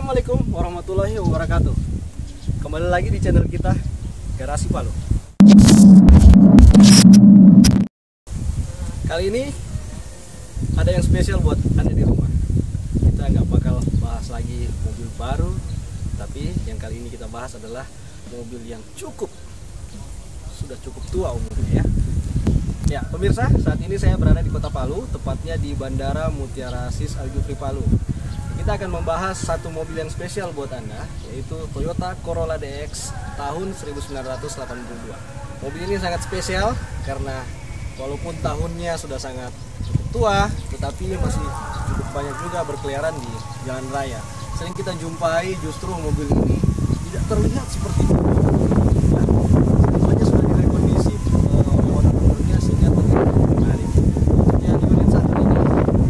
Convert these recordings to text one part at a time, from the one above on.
Assalamualaikum warahmatollahi wabarakatuh. Kembali lagi di channel kita Garasi Palu. Kali ini ada yang spesial buat Anda di rumah. Kita nggak bakal bahas lagi mobil baru, tapi yang kali ini kita bahas adalah mobil yang sudah cukup tua umurnya ya. Ya, pemirsa, saat ini saya berada di Kota Palu, tepatnya di Bandara Mutiara Sis Al Jufri Palu. Kita akan membahas satu mobil yang spesial buat Anda, yaitu Toyota Corolla DX tahun 1982. Mobil ini sangat spesial karena walaupun tahunnya sudah sangat cukup tua, tetapi masih cukup banyak juga berkeliaran di jalan raya. Sering kita jumpai justru mobil ini tidak terlihat seperti itu. Semuanya sudah direkondisi oleh owner-ownernya sehingga terlihat menarik. Yang di unit satu ini,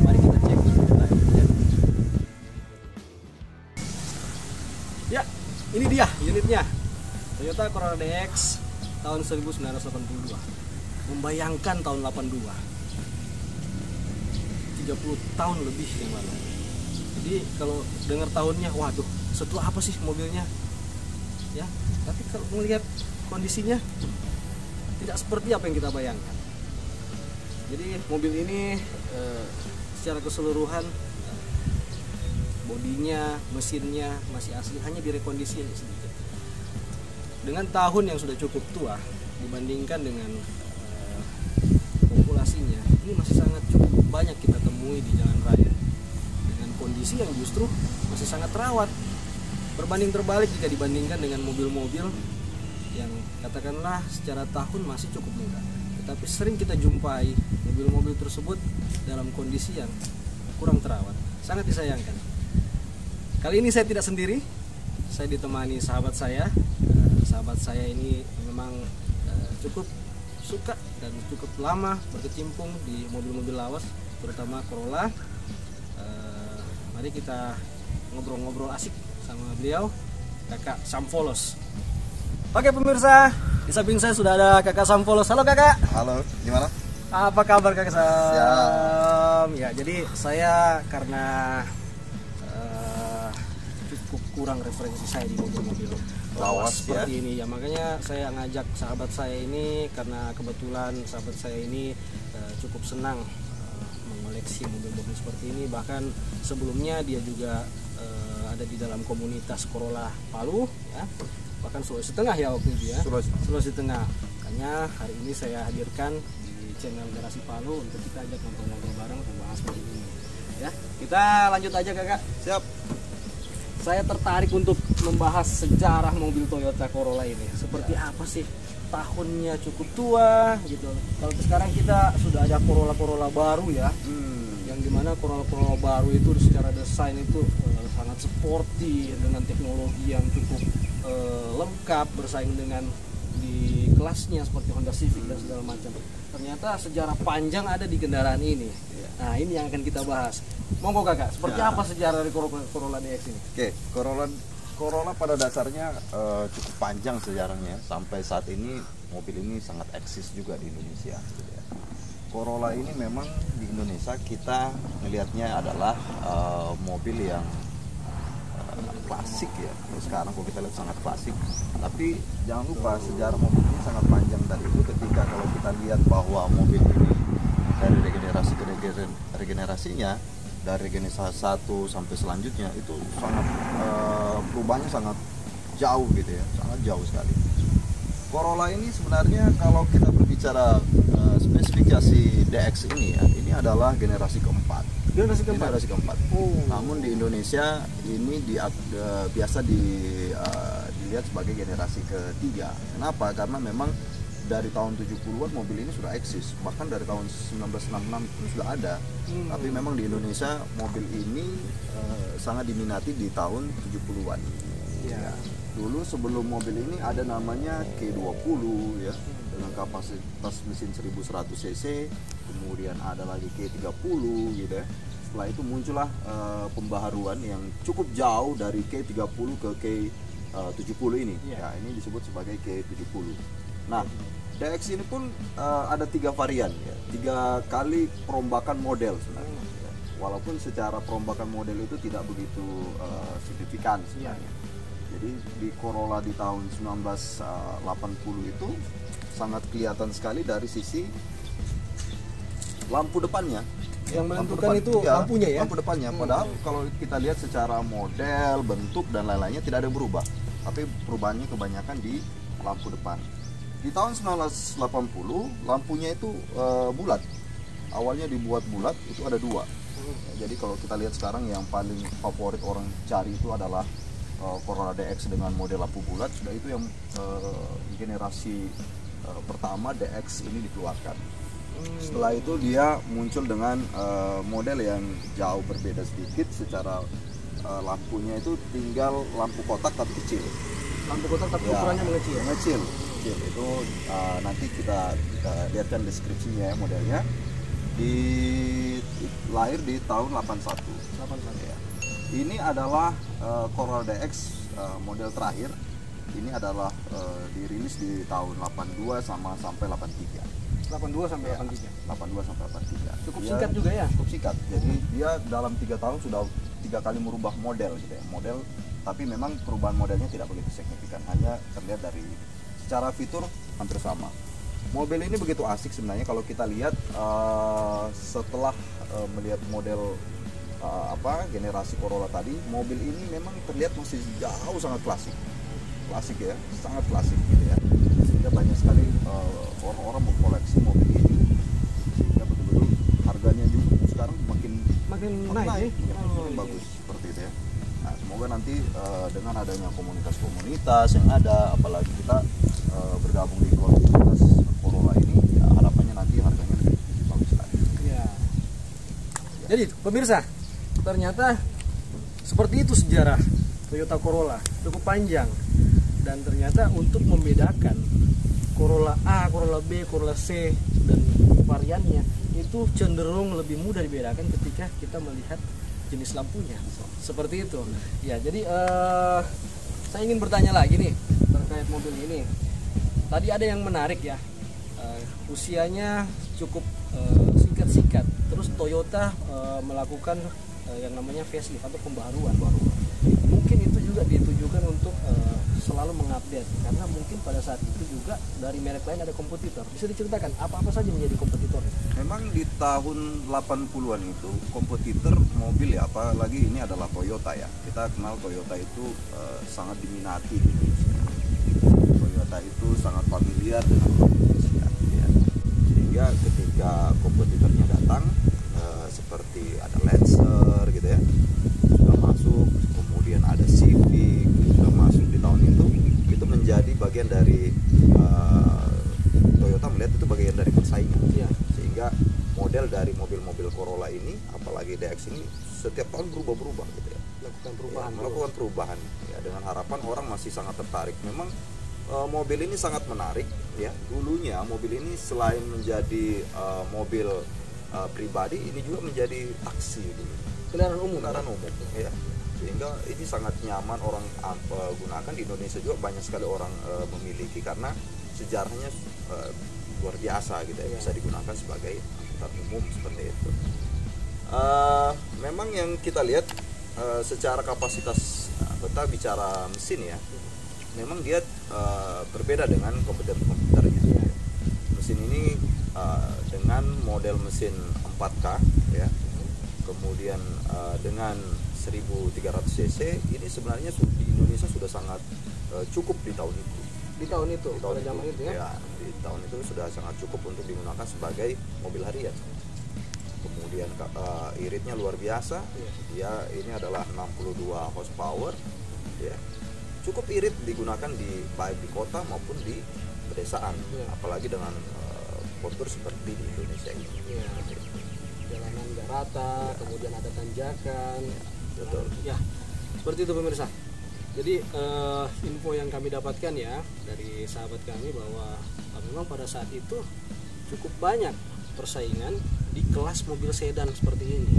mari kita cek detailnya. Ya, ini dia unitnya. Toyota Corolla DX tahun 1982. Membayangkan tahun 82. 30 tahun lebih yang lalu. Jadi kalau dengar tahunnya, waduh, setua apa sih mobilnya? Ya, tapi kalau melihat kondisinya tidak seperti apa yang kita bayangkan. Jadi mobil ini secara keseluruhan bodinya, mesinnya masih asli, hanya direkondisi sedikit. Dengan tahun yang sudah cukup tua dibandingkan dengan populasinya, ini masih sangat cukup banyak kita temui di jalan raya dengan kondisi yang justru masih sangat terawat. Berbanding terbalik jika dibandingkan dengan mobil-mobil yang katakanlah secara tahun masih cukup muda, tetapi sering kita jumpai mobil-mobil tersebut dalam kondisi yang kurang terawat. Sangat disayangkan. Kali ini saya tidak sendiri, saya ditemani sahabat saya. Sahabat saya ini memang cukup suka dan cukup lama berkecimpung di mobil-mobil lawas, terutama Corolla. Mari kita ngobrol-ngobrol asik sama beliau, Kakak Samfolos. Oke pemirsa, di samping saya sudah ada Kakak Samfolos. Halo Kakak. Halo, gimana? Apa kabar Kakak Sam? Siap. Ya, jadi saya karena cukup kurang referensi saya di mobil-mobil lawas seperti ini ya, makanya saya ngajak sahabat saya ini karena kebetulan sahabat saya ini cukup senang mengoleksi mobil-mobil seperti ini. Bahkan sebelumnya dia juga ada di dalam komunitas Corolla Palu ya, bahkan Sulawesi Tengah ya waktu itu ya, Sulawesi Tengah. Makanya hari ini saya hadirkan di channel Garasi Palu untuk kita ajak ngobrol-ngobrol bareng membahas mobil ini ya. Kita lanjut aja Kakak. Siap. Saya tertarik untuk membahas sejarah mobil Toyota Corolla ini. Seperti apa sih tahunnya cukup tua gitu. Kalau sekarang kita sudah ada Corolla baru ya, yang dimana Corolla baru itu secara desain itu sangat sporty dengan teknologi yang cukup lengkap, bersaing dengan di kelasnya seperti Honda Civic dan segala macam. Ternyata sejarah panjang ada di kendaraan ini. Nah, ini yang akan kita bahas. Monggo Kakak, seperti apa sejarah dari Corolla DX ini? Oke, Corolla pada dasarnya cukup panjang sejarahnya. Sampai saat ini mobil ini sangat eksis juga di Indonesia. Corolla ini memang di Indonesia kita melihatnya adalah mobil yang klasik ya. Sekarang kalau kita lihat sangat klasik. Tapi jangan lupa sejarah mobil ini sangat panjang dari itu. Ketika kalau kita lihat bahwa mobil ini dari regenerasi ke regenerasinya, dari regenerasi 1 sampai selanjutnya itu sangat perubahannya sangat jauh gitu ya, sangat jauh sekali. Corolla ini sebenarnya kalau kita berbicara spesifikasi DX ini ya, ini adalah generasi keempat. Generasi keempat. Namun di Indonesia ini biasa dilihat sebagai generasi ketiga. Kenapa? Karena memang dari tahun 70-an mobil ini sudah eksis, bahkan dari tahun 1966 itu sudah ada. Tapi memang di Indonesia mobil ini sangat diminati di tahun 70-an. Ya. Dulu sebelum mobil ini ada namanya K20 ya, dengan kapasitas mesin 1100 cc, kemudian ada lagi K30 gitu ya. Setelah itu muncullah pembaharuan yang cukup jauh dari K30 ke K70 ini. Ya, ini disebut sebagai K70. Nah, DX ini pun ada 3 varian ya, 3 kali perombakan model sebenarnya. walaupun secara perombakan model itu tidak begitu signifikan sebenarnya. Jadi di Corolla di tahun 1980 itu sangat kelihatan sekali dari sisi lampu depannya. Yang menentukan itu lampunya ya? Lampu depannya. Padahal kalau kita lihat secara model, bentuk dan lain-lainnya tidak ada yang berubah. Tapi perubahannya kebanyakan di lampu depan. Di tahun 1980 lampunya itu bulat. Awalnya dibuat bulat, itu ada dua. Jadi kalau kita lihat sekarang yang paling favorit orang cari itu adalah Corolla DX dengan model lampu bulat. Sudah itu yang generasi pertama DX ini dikeluarkan. Setelah itu dia muncul dengan model yang jauh berbeda sedikit. Secara lampunya itu tinggal lampu kotak tapi kecil. Lampu kotak tapi ukurannya mengecil. Mengecil. Itu nanti kita lihatkan deskripsinya ya modelnya. Lahir di tahun 81. Ya. Ini adalah Corolla DX model terakhir. Ini adalah dirilis di tahun 82 sampai 83. 82 sampai 83. 82 sampai 83. Cukup singkat juga ya? Cukup singkat. Jadi dia dalam 3 tahun sudah 3 kali merubah model gitu ya. Model, tapi memang perubahan modelnya tidak begitu signifikan. Hanya terlihat dari secara fitur hampir sama. Mobil ini begitu asik sebenarnya kalau kita lihat setelah melihat model generasi Corolla tadi, mobil ini memang terlihat masih jauh sangat klasik ya, sangat klasik gitu ya. Sehingga banyak sekali orang-orang mengkoleksi mobil ini, sehingga betul-betul harganya juga sekarang makin naik, makin bagus seperti itu ya. Nah, semoga nanti dengan adanya komunitas-komunitas yang ada, apalagi kita bergabung di komunitas Corolla ini, ya harapannya nanti harganya lebih bagus lagi. Ya. Jadi pemirsa, ternyata seperti itu sejarah Toyota Corolla, cukup panjang. Dan ternyata untuk membedakan Corolla A, Corolla B, Corolla C dan variannya itu cenderung lebih mudah dibedakan ketika kita melihat jenis lampunya. Seperti itu. Ya, jadi saya ingin bertanya lagi nih terkait mobil ini. Tadi ada yang menarik ya. Usianya cukup singkat-singkat. Terus Toyota melakukan yang namanya facelift atau pembaharuan. Mungkin itu juga ditujukan untuk selalu mengupdate, karena mungkin pada saat itu juga dari merek lain ada kompetitor. Bisa diceritakan apa-apa saja menjadi kompetitor? Memang di tahun 80-an itu kompetitor mobil ya, apalagi ini adalah Toyota ya. Kita kenal Toyota itu sangat diminati di Indonesia. Toyota itu sangat familiar dengan Indonesia ya. Sehingga ketika kompetitornya datang seperti ada Lancer gitu ya, sudah masuk, kemudian ada Civic sudah masuk di tahun itu menjadi bagian dari Toyota melihat itu bagian dari persaingan ya. Sehingga model dari mobil-mobil Corolla ini, apalagi DX ini, setiap tahun berubah-berubah gitu ya, melakukan perubahan ya, dengan harapan orang masih sangat tertarik. Memang mobil ini sangat menarik ya. Dulunya mobil ini selain menjadi mobil pribadi, ini juga menjadi taksi dulu, kendaraan umum ya. Sehingga ini sangat nyaman orang gunakan. Di Indonesia juga banyak sekali orang memiliki karena sejarahnya luar biasa gitu ya, bisa digunakan sebagai angkutan umum seperti itu. Memang yang kita lihat secara kapasitas, kita bicara mesin ya, memang dia berbeda dengan komputer-komputernya. Mesin ini dengan model mesin 4K ya, kemudian dengan 1300 cc ini sebenarnya di Indonesia sudah sangat cukup di tahun itu. Di tahun itu, pada zaman itu ya? Ya, di tahun itu sudah sangat cukup untuk digunakan sebagai mobil harian. Kemudian iritnya luar biasa. Ya, ini adalah 62 horsepower. Ya, cukup irit digunakan baik di kota maupun di pedesaan. Apalagi dengan kontur seperti di Indonesia ini. Jalanan nggak rata, kemudian ada tanjakan. Betul. Ya, seperti itu pemirsa. Jadi info yang kami dapatkan ya dari sahabat kami bahwa memang pada saat itu cukup banyak persaingan di kelas mobil sedan seperti ini.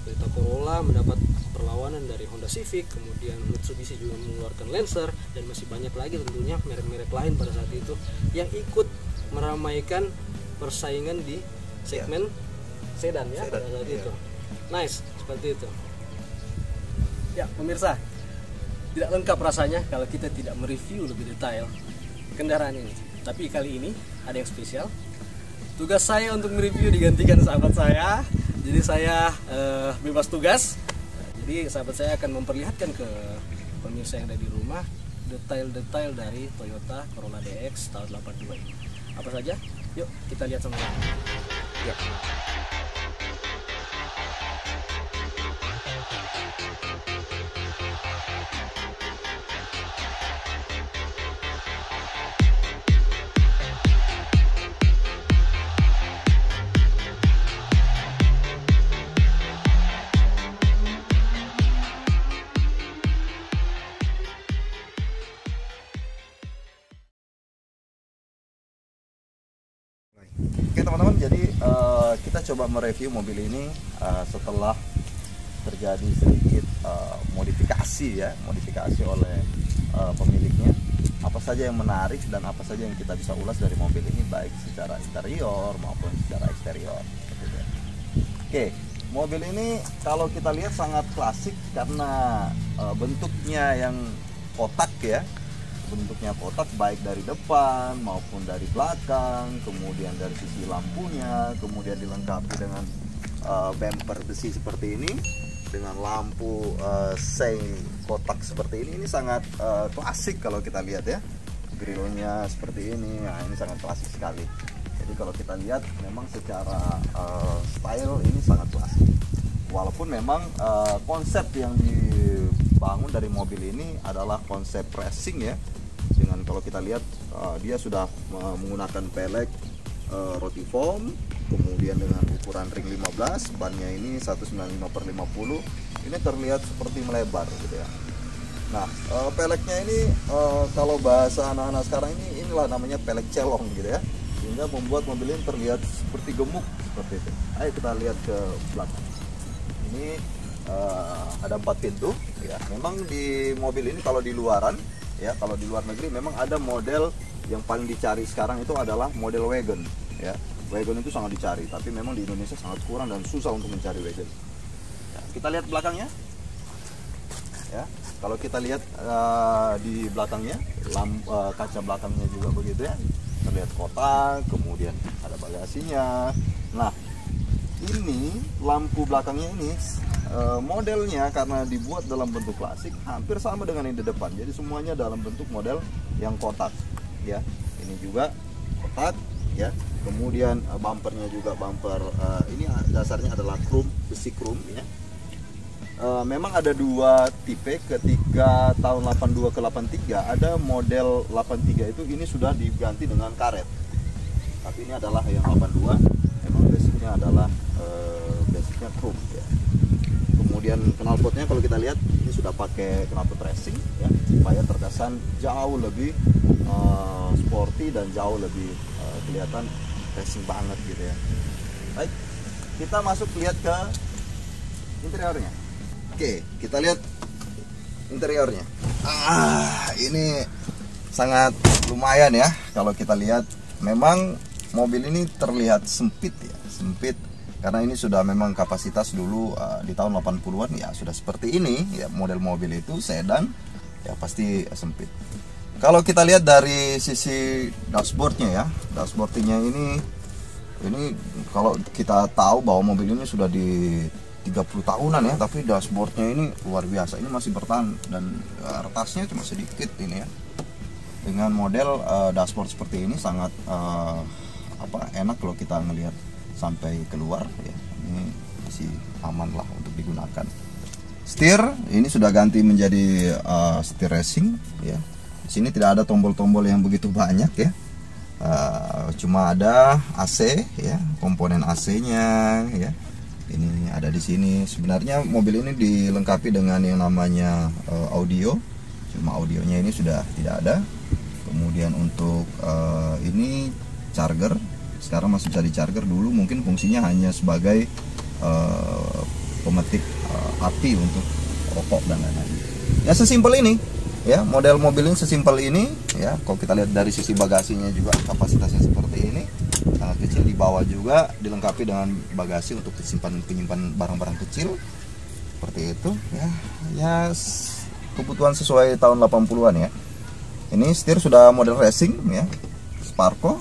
Toyota Corolla mendapat perlawanan dari Honda Civic, kemudian Mitsubishi juga mengeluarkan Lancer, dan masih banyak lagi tentunya merek-merek lain pada saat itu yang ikut meramaikan persaingan di segmen sedan ya pada saat itu. Nice, seperti itu. Ya, pemirsa, tidak lengkap rasanya kalau kita tidak mereview lebih detail kendaraan ini. Tapi kali ini ada yang spesial. Tugas saya untuk mereview digantikan sahabat saya. Jadi saya bebas tugas. Jadi sahabat saya akan memperlihatkan ke pemirsa yang ada di rumah detail-detail dari Toyota Corolla DX tahun 82 ini. Apa saja? Yuk kita lihat sama-sama. Ya. Oke teman-teman, jadi kita coba mereview mobil ini setelah terjadi sedikit modifikasi oleh pemiliknya. Apa saja yang menarik dan apa saja yang kita bisa ulas dari mobil ini, baik secara interior maupun secara eksterior. Oke, mobil ini kalau kita lihat sangat klasik karena bentuknya yang kotak ya. Bentuknya kotak baik dari depan maupun dari belakang, kemudian dari sisi lampunya, kemudian dilengkapi dengan bumper besi seperti ini, dengan lampu sein kotak seperti ini sangat klasik kalau kita lihat ya. Grillnya seperti ini, nah ini sangat klasik sekali. Jadi kalau kita lihat memang secara style ini sangat klasik. Walaupun memang konsep yang dibangun dari mobil ini adalah konsep racing ya. Dengan kalau kita lihat dia sudah menggunakan pelek roti foam, kemudian dengan ukuran ring 15, bannya ini 195/50, ini terlihat seperti melebar gitu ya. Nah peleknya ini kalau bahasa anak-anak sekarang ini, inilah namanya pelek celong gitu ya, sehingga membuat mobil ini terlihat seperti gemuk seperti itu. Ayo kita lihat ke belakang. Ini ada 4 pintu ya. Memang di mobil ini kalau di luaran ya, kalau di luar negeri memang ada model yang paling dicari sekarang itu adalah model wagon ya. Wagon itu sangat dicari, tapi memang di Indonesia sangat kurang dan susah untuk mencari wagon ya. Kita lihat belakangnya ya. Kalau kita lihat di belakangnya, kaca belakangnya juga begitu ya, terlihat kotak, kemudian ada bagasinya. Nah ini lampu belakangnya ini modelnya karena dibuat dalam bentuk klasik hampir sama dengan yang di depan, jadi semuanya dalam bentuk model yang kotak ya. Ini juga kotak ya, kemudian bumpernya juga bumper ini dasarnya adalah chrome, besi chrome ya. Memang ada dua tipe, ketika tahun 82 ke 83 ada model 83 itu ini sudah diganti dengan karet, tapi ini adalah yang 82 memang basicnya adalah basicnya chrome ya. Kemudian knalpotnya kalau kita lihat ini sudah pakai knalpot racing ya, supaya terkesan jauh lebih sporty dan jauh lebih kelihatan racing banget gitu ya. Baik, kita masuk lihat ke interiornya. Oke, kita lihat interiornya. Ini sangat lumayan ya kalau kita lihat. Memang mobil ini terlihat sempit ya, sempit. Karena ini sudah memang kapasitas dulu di tahun 80-an ya sudah seperti ini ya, model mobil itu sedan ya pasti sempit. Kalau kita lihat dari sisi dashboardnya ya, dashboardnya ini kalau kita tahu bahwa mobil ini sudah di 30 tahunan ya, tapi dashboardnya ini luar biasa, ini masih bertahan dan retasnya cuma sedikit ini ya. Dengan model dashboard seperti ini sangat enak kalau kita ngelihat sampai keluar ya, ini masih aman lah untuk digunakan. Setir ini sudah ganti menjadi setir racing ya. Di sini tidak ada tombol-tombol yang begitu banyak ya, cuma ada AC ya, komponen AC-nya ya. Ini ada di sini. Sebenarnya mobil ini dilengkapi dengan yang namanya audio, cuma audionya ini sudah tidak ada. Kemudian untuk ini charger. Sekarang masih bisa di charger, dulu mungkin fungsinya hanya sebagai pemetik api untuk rokok dan lain-lain. Ya sesimpel ini ya, model mobil ini sesimpel ini ya. Kalau kita lihat dari sisi bagasinya juga kapasitasnya seperti ini sangat kecil. Di bawah juga dilengkapi dengan bagasi untuk penyimpan barang-barang kecil seperti itu ya. Ya kebutuhan sesuai tahun 80-an ya. Ini setir sudah model racing ya, Sparco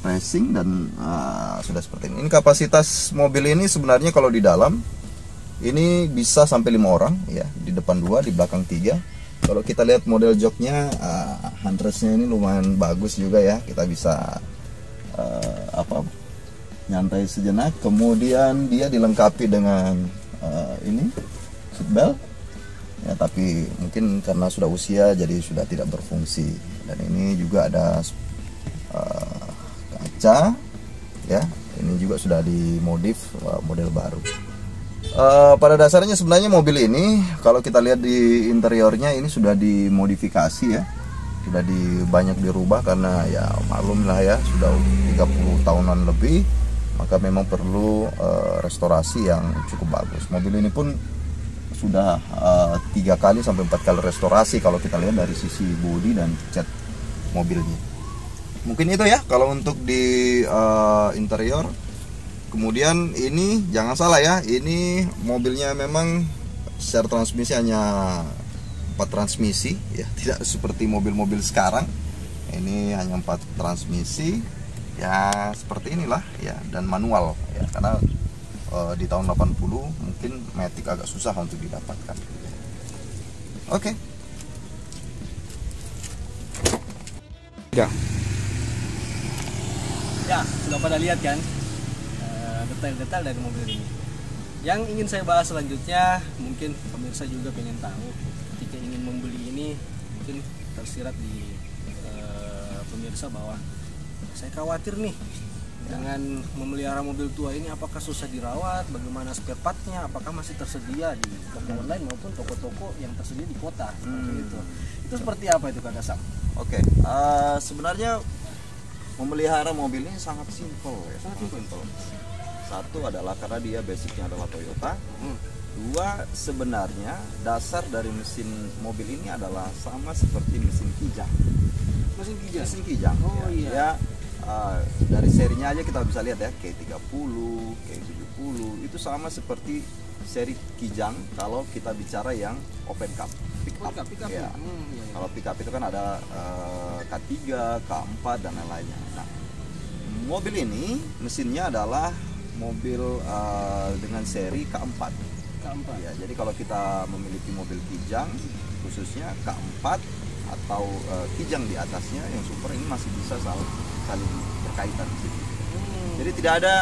racing, dan sudah seperti ini. Ini kapasitas mobil ini sebenarnya kalau di dalam ini bisa sampai 5 orang ya, di depan 2, di belakang 3. Kalau kita lihat model joknya, handrestnya ini lumayan bagus juga ya, kita bisa nyantai sejenak. Kemudian dia dilengkapi dengan ini seatbelt ya, tapi mungkin karena sudah usia jadi sudah tidak berfungsi. Dan ini juga ada kaca ya, ini juga sudah dimodif model baru. Pada dasarnya sebenarnya mobil ini kalau kita lihat di interiornya ini sudah dimodifikasi ya, sudah banyak dirubah karena ya maklum lah ya, sudah 30 tahunan lebih, maka memang perlu restorasi yang cukup bagus. Mobil ini pun sudah 3 kali sampai 4 kali restorasi kalau kita lihat dari sisi bodi dan cat mobilnya. Mungkin itu ya kalau untuk di interior. Kemudian ini jangan salah ya, ini mobilnya memang secara transmisi hanya 4 transmisi ya, tidak seperti mobil-mobil sekarang. Ini hanya 4 transmisi ya, seperti inilah ya, dan manual ya, karena di tahun 80 mungkin matic agak susah untuk didapatkan. Oke. Ya, sudah pada lihat kan detail-detail dari mobil ini. Yang ingin saya bahas selanjutnya, mungkin pemirsa juga pengen tahu, ketika ingin membeli ini mungkin tersirat di pemirsa bahwa saya khawatir nih dengan memelihara mobil tua ini, apakah susah dirawat, bagaimana spare partnya, apakah masih tersedia di toko online maupun toko-toko yang tersedia di kota seperti itu. Itu seperti apa itu Kak Dasam? Oke, sebenarnya memelihara mobil ini sangat simpel ya, sangat simpel. Satu adalah karena dia basicnya adalah Toyota. Dua, sebenarnya dasar dari mesin mobil ini adalah sama seperti mesin Kijang. Mesin Kijang? Mesin Kijang. Oh ya, iya. Dia, dari serinya aja kita bisa lihat ya, K30, K70 itu sama seperti seri Kijang kalau kita bicara yang open cab. Pick up. Ya. Iya. Kalau pick up itu kan ada K3, K4 dan lain-lainnya. Nah, mobil ini mesinnya adalah mobil dengan seri K4. Ya, jadi kalau kita memiliki mobil Kijang khususnya K4 atau Kijang di atasnya yang super, ini masih bisa saling berkaitan di situ. Jadi tidak ada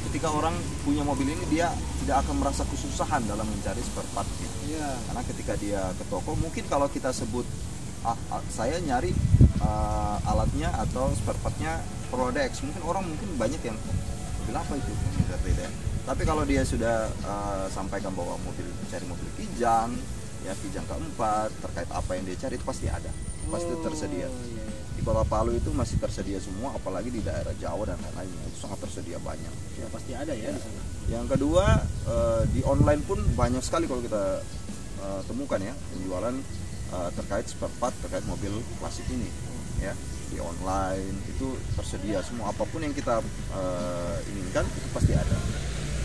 ketika orang punya mobil ini dia tidak akan merasa kesusahan dalam mencari spare partnya. Yeah. Karena ketika dia ke toko, mungkin kalau kita sebut saya nyari alatnya atau spare partnya Prodex, mungkin orang banyak yang mobil apa itu, ya. Tapi kalau dia sudah sampaikan bahwa cari mobil Kijang, ya Kijang keempat, terkait apa yang dia cari itu pasti ada, pasti tersedia. Di Kota Palu itu masih tersedia semua, apalagi di daerah Jawa dan lain-lainnya itu sangat tersedia banyak. Ya pasti ada ya di sana. Yang kedua, di online pun banyak sekali kalau kita temukan ya penjualan terkait spare part terkait mobil klasik ini, ya. Di online itu tersedia semua, apapun yang kita inginkan itu pasti ada.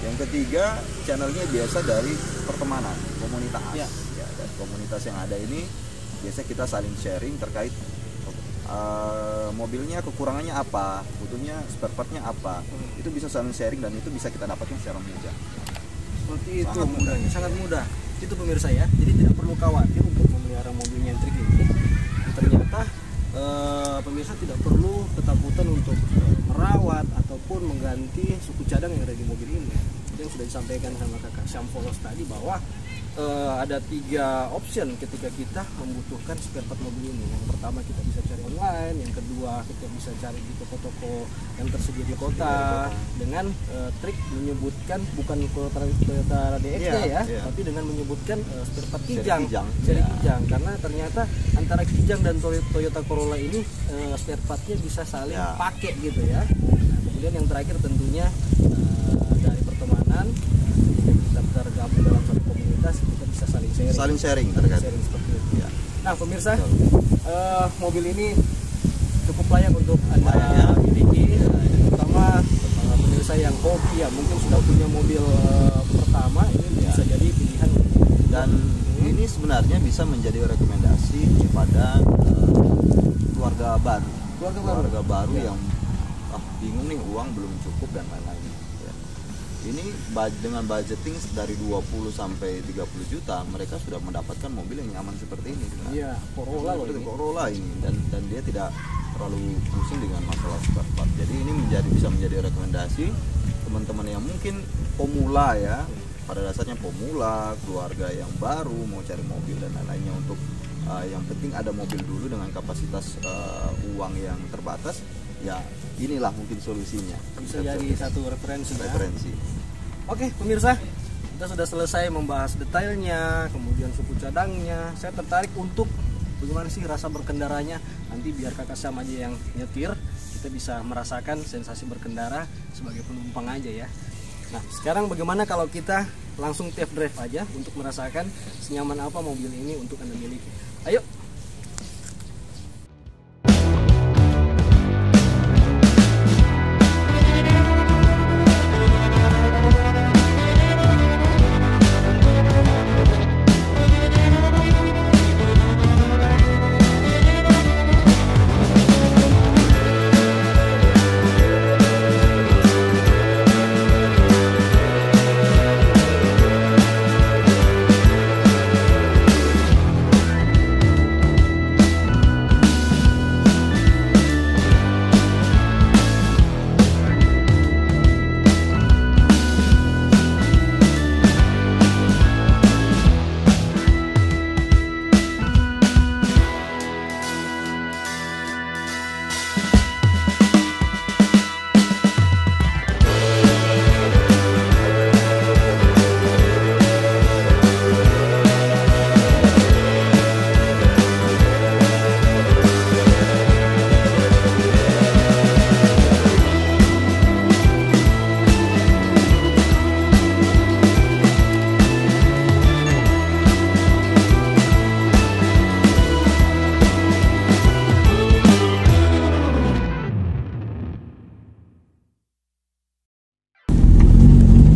Yang ketiga, channelnya biasa dari pertemanan, komunitas. Ya, dan komunitas yang ada ini biasa kita saling sharing terkait mobilnya kekurangannya apa, butuhnya spare partnya apa. Itu bisa saling sharing dan itu bisa kita dapatkan secara mudah. Seperti itu, mudahnya, sangat mudah. Itu pemirsa ya, jadi tidak perlu khawatir untuk memelihara mobil nyentrik ini. Ternyata pemirsa tidak perlu ketakutan untuk merawat ataupun mengganti suku cadang yang ada di mobil ini. Yang sudah disampaikan sama Kakak Syamfolos tadi bahwa ada 3 option ketika kita membutuhkan spare part mobil ini. Yang pertama kita bisa cari online, yang kedua kita bisa cari di toko-toko yang tersedia di kota dengan trik menyebutkan bukan Toyota DXT tapi dengan menyebutkan spare part Kijang, seri Kijang, karena ternyata antara Kijang dan Toyota Corolla ini spare partnya bisa saling pakai gitu ya. Nah, kemudian yang terakhir tentunya dari pertemanan, kita tergabung dalam satu komunitas, kita bisa saling sharing terkait seperti itu ya. Nah pemirsa, mobil ini cukup layak untuk Anda miliki semua pemirsa yang hobi ya, mungkin sudah punya mobil pertama, ini bisa jadi pilihan. Dan ini sebenarnya bisa menjadi rekomendasi kepada keluarga baru yang bingung nih, uang belum cukup dan lain-lain. Ini dengan budgeting dari 20 sampai 30 juta mereka sudah mendapatkan mobil yang nyaman seperti ini. Iya, Corolla ini dan dia tidak terlalu pusing dengan masalah spare part. Jadi ini bisa menjadi rekomendasi teman-teman yang mungkin pemula ya, pada dasarnya pemula, keluarga yang baru mau cari mobil dan lain-lainnya, untuk yang penting ada mobil dulu dengan kapasitas uang yang terbatas. Ya inilah mungkin solusinya, bisa jadi satu referensi. Oke pemirsa, kita sudah selesai membahas detailnya, kemudian suku cadangnya. Saya tertarik untuk bagaimana sih rasa berkendaranya. Nanti biar kakak Sam aja yang nyetir, kita bisa merasakan sensasi berkendara sebagai penumpang aja ya. Nah sekarang bagaimana kalau kita langsung test drive aja untuk merasakan senyaman apa mobil ini untuk Anda miliki. Ayo.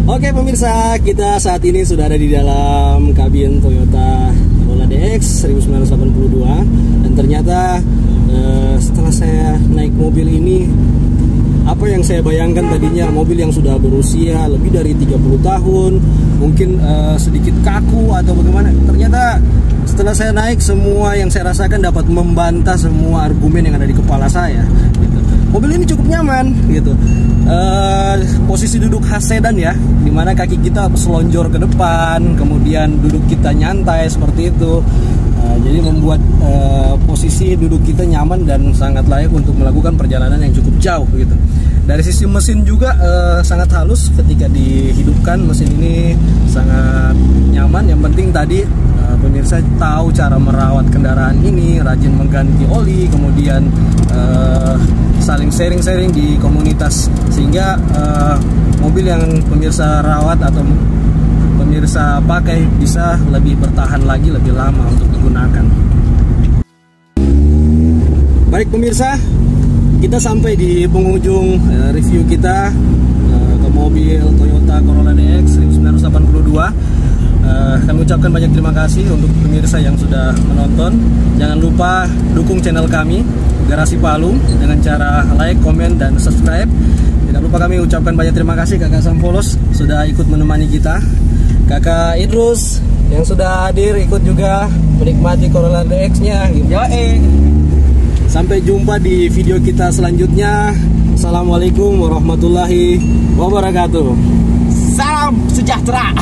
Oke pemirsa, kita saat ini sudah ada di dalam kabin Toyota Corolla DX 1982. Dan ternyata setelah saya naik mobil ini, apa yang saya bayangkan tadinya mobil yang sudah berusia lebih dari 30 tahun, mungkin sedikit kaku atau bagaimana, ternyata setelah saya naik, semua yang saya rasakan dapat membantah semua argumen yang ada di kepala saya gitu. Mobil ini cukup nyaman gitu. Posisi duduk khas sedan ya, dimana kaki kita selonjor ke depan, kemudian duduk kita nyantai seperti itu. Jadi membuat posisi duduk kita nyaman dan sangat layak untuk melakukan perjalanan yang cukup jauh gitu. Dari sisi mesin juga sangat halus ketika dihidupkan. Mesin ini sangat nyaman. Yang penting tadi pemirsa tahu cara merawat kendaraan ini, rajin mengganti oli, kemudian saling sharing-sharing di komunitas, sehingga mobil yang pemirsa rawat atau pemirsa pakai bisa lebih bertahan lagi, lebih lama untuk digunakan. Baik pemirsa, kita sampai di penghujung review kita ke mobil Toyota Corolla DX 1982. Kami ucapkan banyak terima kasih untuk pemirsa yang sudah menonton. Jangan lupa dukung channel kami Garasi Palu dengan cara like, komen, dan subscribe. Tidak lupa kami ucapkan banyak terima kasih Kakak Sampolos sudah ikut menemani kita, Kakak Idrus yang sudah hadir ikut juga menikmati Corolla DX-nya. Sampai jumpa di video kita selanjutnya. Assalamualaikum warahmatullahi wabarakatuh. Salam sejahtera.